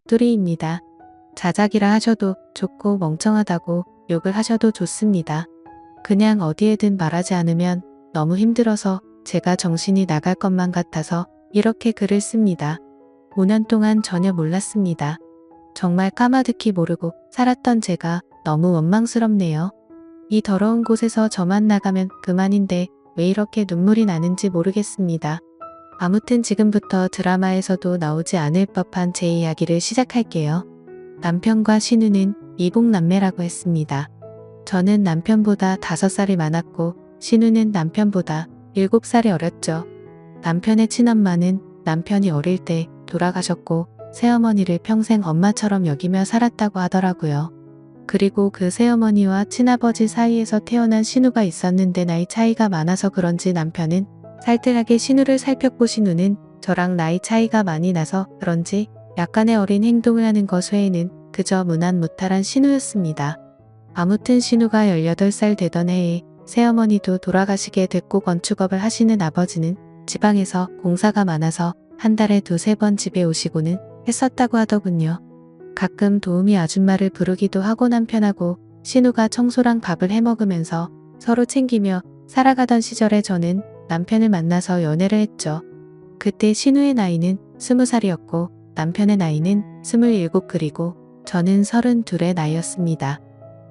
뚜리입니다. 자작이라 하셔도 좋고 멍청하다고 욕을 하셔도 좋습니다. 그냥 어디에든 말하지 않으면 너무 힘들어서 제가 정신이 나갈 것만 같아서 이렇게 글을 씁니다. 5년 동안 전혀 몰랐습니다. 정말 까마득히 모르고 살았던 제가 너무 원망스럽네요. 이 더러운 곳에서 저만 나가면 그만인데 왜 이렇게 눈물이 나는지 모르겠습니다. 아무튼 지금부터 드라마에서도 나오지 않을 법한 제 이야기를 시작할게요. 남편과 신우는 이복남매라고 했습니다. 저는 남편보다 5살이 많았고 신우는 남편보다 7살이 어렸죠. 남편의 친엄마는 남편이 어릴 때 돌아가셨고 새어머니를 평생 엄마처럼 여기며 살았다고 하더라고요. 그리고 그 새어머니와 친아버지 사이에서 태어난 신우가 있었는데 나이 차이가 많아서 그런지 남편은 살뜰하게 신우를 살폈고 신우는 저랑 나이 차이가 많이 나서 그런지 약간의 어린 행동을 하는 것 외에는 그저 무난무탈한 신우였습니다. 아무튼 신우가 18살 되던 해에 새어머니도 돌아가시게 됐고 건축업을 하시는 아버지는 지방에서 공사가 많아서 한 달에 2~3번 집에 오시고는 했었다고 하더군요. 가끔 도우미 아줌마를 부르기도 하고 남편하고 신우가 청소랑 밥을 해먹으면서 서로 챙기며 살아가던 시절에 저는 남편을 만나서 연애를 했죠. 그때 신우의 나이는 20살이었고 남편의 나이는 27 그리고 저는 32의 나이였습니다.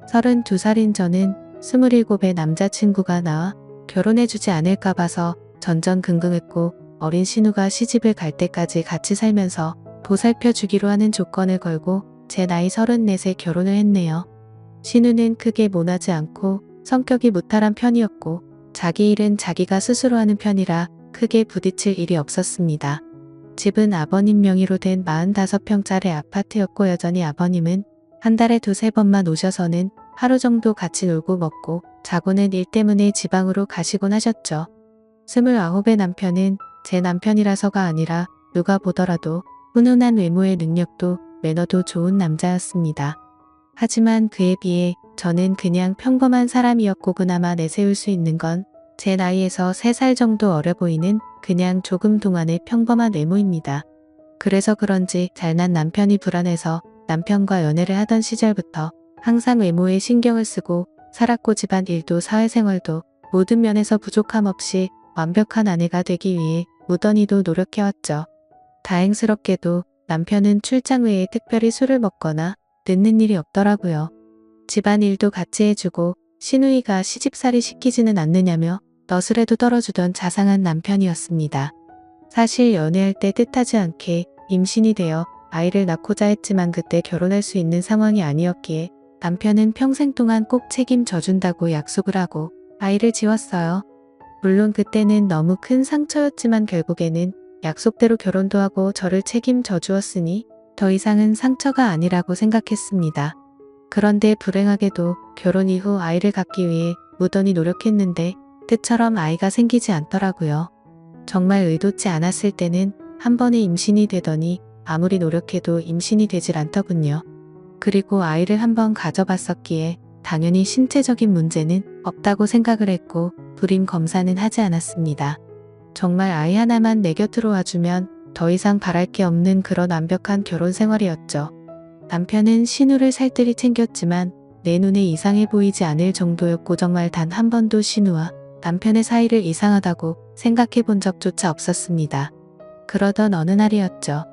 32살인 저는 27의 남자친구가 나와 결혼해주지 않을까 봐서 전전긍긍했고 어린 신우가 시집을 갈 때까지 같이 살면서 보살펴주기로 하는 조건을 걸고 제 나이 34에 결혼을 했네요. 신우는 크게 모나지 않고 성격이 무탈한 편이었고 자기 일은 자기가 스스로 하는 편이라 크게 부딪힐 일이 없었습니다. 집은 아버님 명의로 된 45평짜리 아파트였고 여전히 아버님은 한 달에 2~3번만 오셔서는 하루 정도 같이 놀고 먹고 자고는 일 때문에 지방으로 가시곤 하셨죠. 29의 남편은 제 남편이라서가 아니라 누가 보더라도 훈훈한 외모의 능력도 매너도 좋은 남자였습니다. 하지만 그에 비해 저는 그냥 평범한 사람이었고 그나마 내세울 수 있는 건 제 나이에서 3살 정도 어려 보이는 그냥 조금 동안의 평범한 외모입니다. 그래서 그런지 잘난 남편이 불안해서 남편과 연애를 하던 시절부터 항상 외모에 신경을 쓰고 살았고 집안 일도 사회생활도 모든 면에서 부족함 없이 완벽한 아내가 되기 위해 무던히도 노력해왔죠. 다행스럽게도 남편은 출장 외에 특별히 술을 먹거나 늦는 일이 없더라고요. 집안 일도 같이 해주고 신우이가 시집살이 시키지는 않느냐며 너스레도 떨어주던 자상한 남편이었습니다. 사실 연애할 때 뜻하지 않게 임신이 되어 아이를 낳고자 했지만 그때 결혼할 수 있는 상황이 아니었기에 남편은 평생 동안 꼭 책임져 준다고 약속을 하고 아이를 지웠어요. 물론 그때는 너무 큰 상처였지만 결국에는 약속대로 결혼도 하고 저를 책임져 주었으니 더 이상은 상처가 아니라고 생각했습니다. 그런데 불행하게도 결혼 이후 아이를 갖기 위해 무던히 노력했는데 뜻처럼 아이가 생기지 않더라고요. 정말 의도치 않았을 때는 한 번에 임신이 되더니 아무리 노력해도 임신이 되질 않더군요. 그리고 아이를 한번 가져봤었기에 당연히 신체적인 문제는 없다고 생각을 했고 불임 검사는 하지 않았습니다. 정말 아이 하나만 내 곁으로 와주면 더 이상 바랄 게 없는 그런 완벽한 결혼 생활이었죠. 남편은 신우를 살뜰히 챙겼지만 내 눈에 이상해 보이지 않을 정도였고 정말 단 한 번도 신우와 남편의 사이를 이상하다고 생각해 본 적조차 없었습니다. 그러던 어느 날이었죠.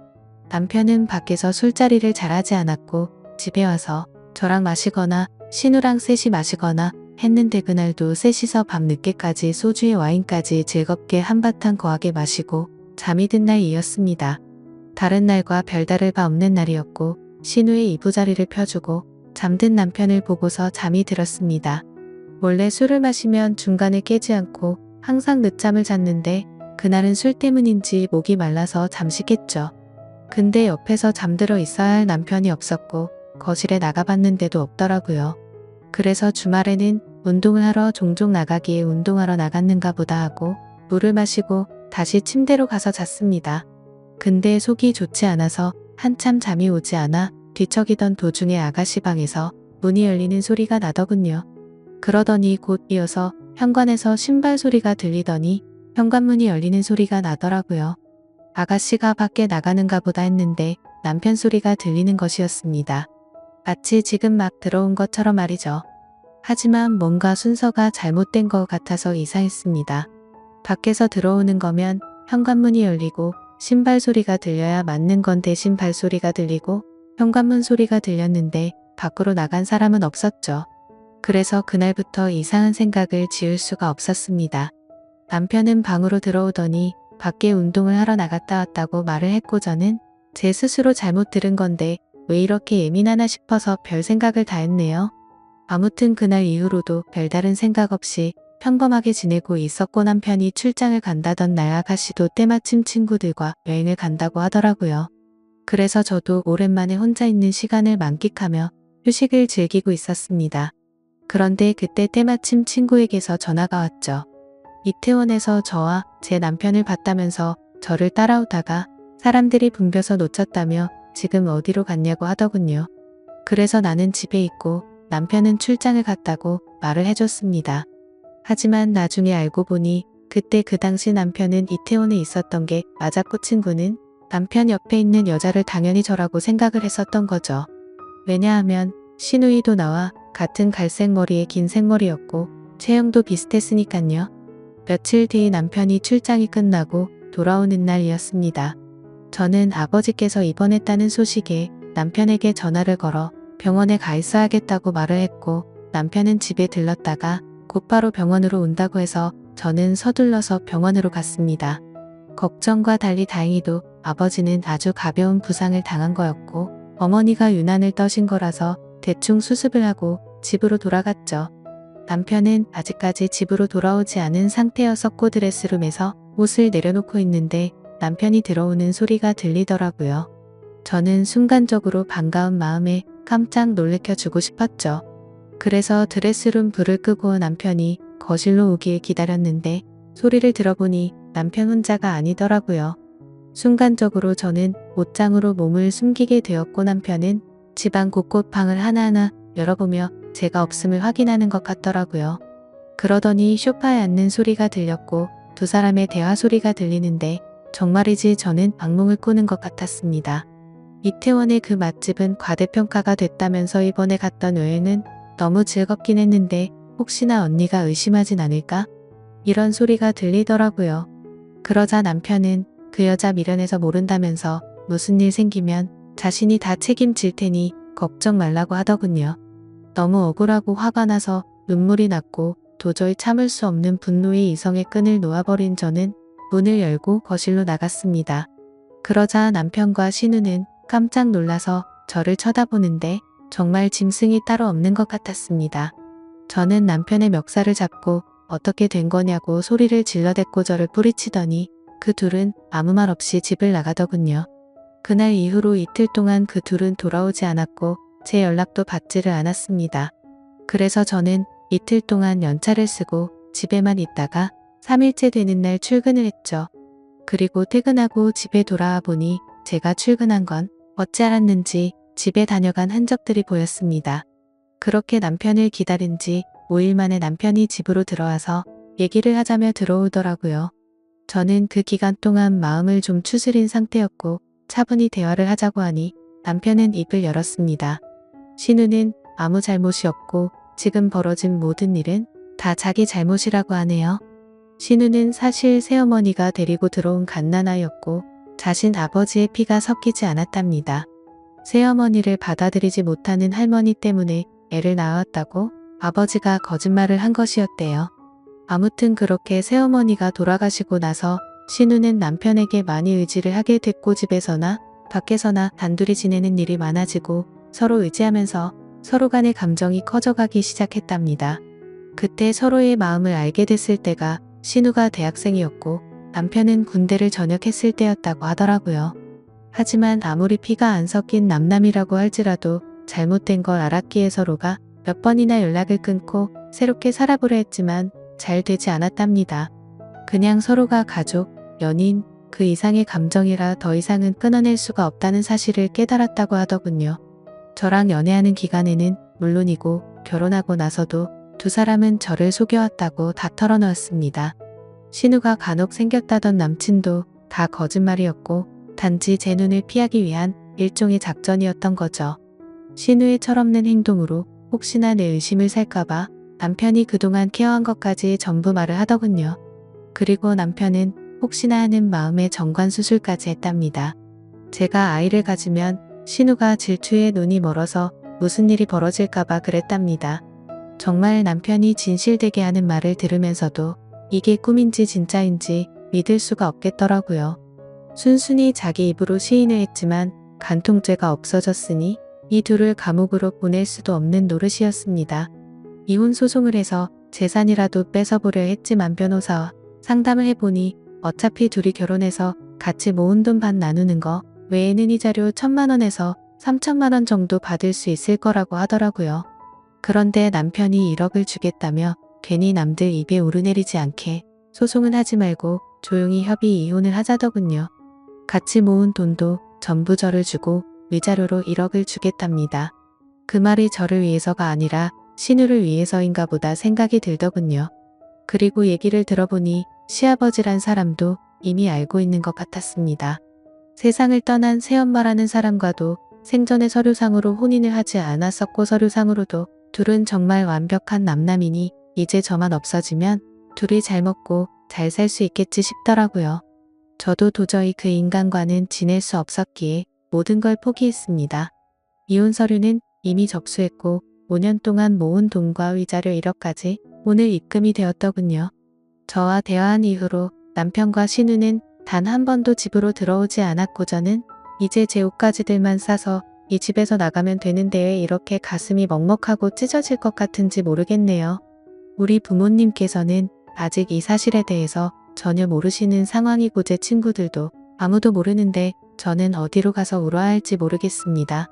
남편은 밖에서 술자리를 잘하지 않았고 집에 와서 저랑 마시거나 신우랑 셋이 마시거나 했는데 그날도 셋이서 밤늦게까지 소주에 와인까지 즐겁게 한바탕 거하게 마시고 잠이 든 날이었습니다. 다른 날과 별다를 바 없는 날이었고 신우의 이부자리를 펴주고 잠든 남편을 보고서 잠이 들었습니다. 원래 술을 마시면 중간에 깨지 않고 항상 늦잠을 잤는데 그날은 술 때문인지 목이 말라서 잠시 깼죠. 근데 옆에서 잠들어 있어야 할 남편이 없었고 거실에 나가봤는데도 없더라고요. 그래서 주말에는 운동을 하러 종종 나가기에 운동하러 나갔는가 보다 하고 물을 마시고 다시 침대로 가서 잤습니다. 근데 속이 좋지 않아서 한참 잠이 오지 않아 뒤척이던 도중에 아가씨 방에서 문이 열리는 소리가 나더군요. 그러더니 곧 이어서 현관에서 신발 소리가 들리더니 현관문이 열리는 소리가 나더라고요. 아가씨가 밖에 나가는가 보다 했는데 남편 소리가 들리는 것이었습니다. 마치 지금 막 들어온 것처럼 말이죠. 하지만 뭔가 순서가 잘못된 것 같아서 이상했습니다. 밖에서 들어오는 거면 현관문이 열리고 신발 소리가 들려야 맞는 건 대신 발소리가 들리고 현관문 소리가 들렸는데 밖으로 나간 사람은 없었죠. 그래서 그날부터 이상한 생각을 지울 수가 없었습니다. 남편은 방으로 들어오더니 밖에 운동을 하러 나갔다 왔다고 말을 했고 저는 제 스스로 잘못 들은 건데 왜 이렇게 예민하나 싶어서 별 생각을 다 했네요. 아무튼 그날 이후로도 별다른 생각 없이 평범하게 지내고 있었고 남편이 출장을 간다던 날 아가씨도 때마침 친구들과 여행을 간다고 하더라고요. 그래서 저도 오랜만에 혼자 있는 시간을 만끽하며 휴식을 즐기고 있었습니다. 그런데 그때 때마침 친구에게서 전화가 왔죠. 이태원에서 저와 제 남편을 봤다면서 저를 따라오다가 사람들이 붐벼서 놓쳤다며 지금 어디로 갔냐고 하더군요. 그래서 나는 집에 있고 남편은 출장을 갔다고 말을 해줬습니다. 하지만 나중에 알고 보니 그때 그 당시 남편은 이태원에 있었던 게 맞았고 친구는 남편 옆에 있는 여자를 당연히 저라고 생각을 했었던 거죠. 왜냐하면 시누이도 나와 같은 갈색 머리에 긴 생머리였고 체형도 비슷했으니깐요. 며칠 뒤 남편이 출장이 끝나고 돌아오는 날이었습니다. 저는 아버지께서 입원했다는 소식에 남편에게 전화를 걸어 병원에 가 있어야겠다고 말을 했고 남편은 집에 들렀다가 곧바로 병원으로 온다고 해서 저는 서둘러서 병원으로 갔습니다. 걱정과 달리 다행히도 아버지는 아주 가벼운 부상을 당한 거였고 어머니가 유난을 떠신 거라서 대충 수습을 하고 집으로 돌아갔죠. 남편은 아직까지 집으로 돌아오지 않은 상태여서 드레스룸에서 옷을 내려놓고 있는데 남편이 들어오는 소리가 들리더라고요. 저는 순간적으로 반가운 마음에 깜짝 놀래켜 주고 싶었죠. 그래서 드레스룸 불을 끄고 남편이 거실로 오길 기다렸는데 소리를 들어보니 남편 혼자가 아니더라고요. 순간적으로 저는 옷장으로 몸을 숨기게 되었고 남편은 집안 곳곳 방을 하나하나 열어보며 제가 없음을 확인하는 것 같더라고요. 그러더니 소파에 앉는 소리가 들렸고 두 사람의 대화 소리가 들리는데 정말이지 저는 악몽을 꾸는 것 같았습니다. 이태원의 그 맛집은 과대평가가 됐다면서 이번에 갔던 여행은 너무 즐겁긴 했는데 혹시나 언니가 의심하진 않을까? 이런 소리가 들리더라고요. 그러자 남편은 그 여자 미련해서 모른다면서 무슨 일 생기면 자신이 다 책임질 테니 걱정 말라고 하더군요. 너무 억울하고 화가 나서 눈물이 났고 도저히 참을 수 없는 분노의 이성의 끈을 놓아버린 저는 문을 열고 거실로 나갔습니다. 그러자 남편과 신우는 깜짝 놀라서 저를 쳐다보는데 정말 짐승이 따로 없는 것 같았습니다. 저는 남편의 멱살을 잡고 어떻게 된 거냐고 소리를 질러댔고 저를 뿌리치더니 그 둘은 아무 말 없이 집을 나가더군요. 그날 이후로 이틀 동안 그 둘은 돌아오지 않았고 제 연락도 받지를 않았습니다. 그래서 저는 이틀 동안 연차를 쓰고 집에만 있다가 3일째 되는 날 출근을 했죠. 그리고 퇴근하고 집에 돌아와 보니 제가 출근한 건 어찌 알았는지 집에 다녀간 흔적들이 보였습니다. 그렇게 남편을 기다린 지 5일 만에 남편이 집으로 들어와서 얘기를 하자며 들어오더라고요. 저는 그 기간 동안 마음을 좀 추스린 상태였고 차분히 대화를 하자고 하니 남편은 입을 열었습니다. 신우는 아무 잘못이 없고 지금 벌어진 모든 일은 다 자기 잘못이라고 하네요. 신우는 사실 새어머니가 데리고 들어온 갓난아이였고 자신 아버지의 피가 섞이지 않았답니다. 새어머니를 받아들이지 못하는 할머니 때문에 애를 낳았다고 아버지가 거짓말을 한 것이었대요. 아무튼 그렇게 새어머니가 돌아가시고 나서 신우는 남편에게 많이 의지를 하게 됐고 집에서나 밖에서나 단둘이 지내는 일이 많아지고 서로 의지하면서 서로 간의 감정이 커져가기 시작했답니다. 그때 서로의 마음을 알게 됐을 때가 신우가 대학생이었고 남편은 군대를 전역했을 때였다고 하더라고요. 하지만 아무리 피가 안 섞인 남남이라고 할지라도 잘못된 걸 알았기에 서로가 몇 번이나 연락을 끊고 새롭게 살아보려 했지만 잘 되지 않았답니다. 그냥 서로가 가족, 연인, 그 이상의 감정이라 더 이상은 끊어낼 수가 없다는 사실을 깨달았다고 하더군요. 저랑 연애하는 기간에는 물론이고 결혼하고 나서도 두 사람은 저를 속여왔다고 다 털어놓았습니다. 신우가 간혹 생겼다던 남친도 다 거짓말이었고 단지 제 눈을 피하기 위한 일종의 작전이었던 거죠. 신우의 철없는 행동으로 혹시나 내 의심을 살까봐 남편이 그동안 케어한 것까지 전부 말을 하더군요. 그리고 남편은 혹시나 하는 마음에 정관수술까지 했답니다. 제가 아이를 가지면 신우가 질투에 눈이 멀어서 무슨 일이 벌어질까봐 그랬답니다. 정말 남편이 진실되게 하는 말을 들으면서도 이게 꿈인지 진짜인지 믿을 수가 없겠더라고요. 순순히 자기 입으로 시인을 했지만 간통죄가 없어졌으니 이 둘을 감옥으로 보낼 수도 없는 노릇이었습니다. 이혼 소송을 해서 재산이라도 뺏어보려 했지만 변호사와 상담을 해보니 어차피 둘이 결혼해서 같이 모은 돈 반 나누는 거 외에는 이자료 1,000만 원에서 3,000만 원 정도 받을 수 있을 거라고 하더라고요. 그런데 남편이 1억을 주겠다며 괜히 남들 입에 오르내리지 않게 소송은 하지 말고 조용히 협의 이혼을 하자더군요. 같이 모은 돈도 전부 저를 주고 위자료로 1억을 주겠답니다. 그 말이 저를 위해서가 아니라 신우를 위해서인가 보다 생각이 들더군요. 그리고 얘기를 들어보니 시아버지란 사람도 이미 알고 있는 것 같았습니다. 세상을 떠난 새엄마라는 사람과도 생전에 서류상으로 혼인을 하지 않았었고 서류상으로도 둘은 정말 완벽한 남남이니 이제 저만 없어지면 둘이 잘 먹고 잘 살 수 있겠지 싶더라고요. 저도 도저히 그 인간과는 지낼 수 없었기에 모든 걸 포기했습니다. 이혼 서류는 이미 접수했고 5년 동안 모은 돈과 위자료 1억까지 오늘 입금이 되었더군요. 저와 대화한 이후로 남편과 신우는 단 한 번도 집으로 들어오지 않았고 저는 이제 제 옷가지들만 싸서 이 집에서 나가면 되는데 왜 이렇게 가슴이 먹먹하고 찢어질 것 같은지 모르겠네요. 우리 부모님께서는 아직 이 사실에 대해서 전혀 모르시는 상황이고 제 친구들도 아무도 모르는데 저는 어디로 가서 울어야 할지 모르겠습니다.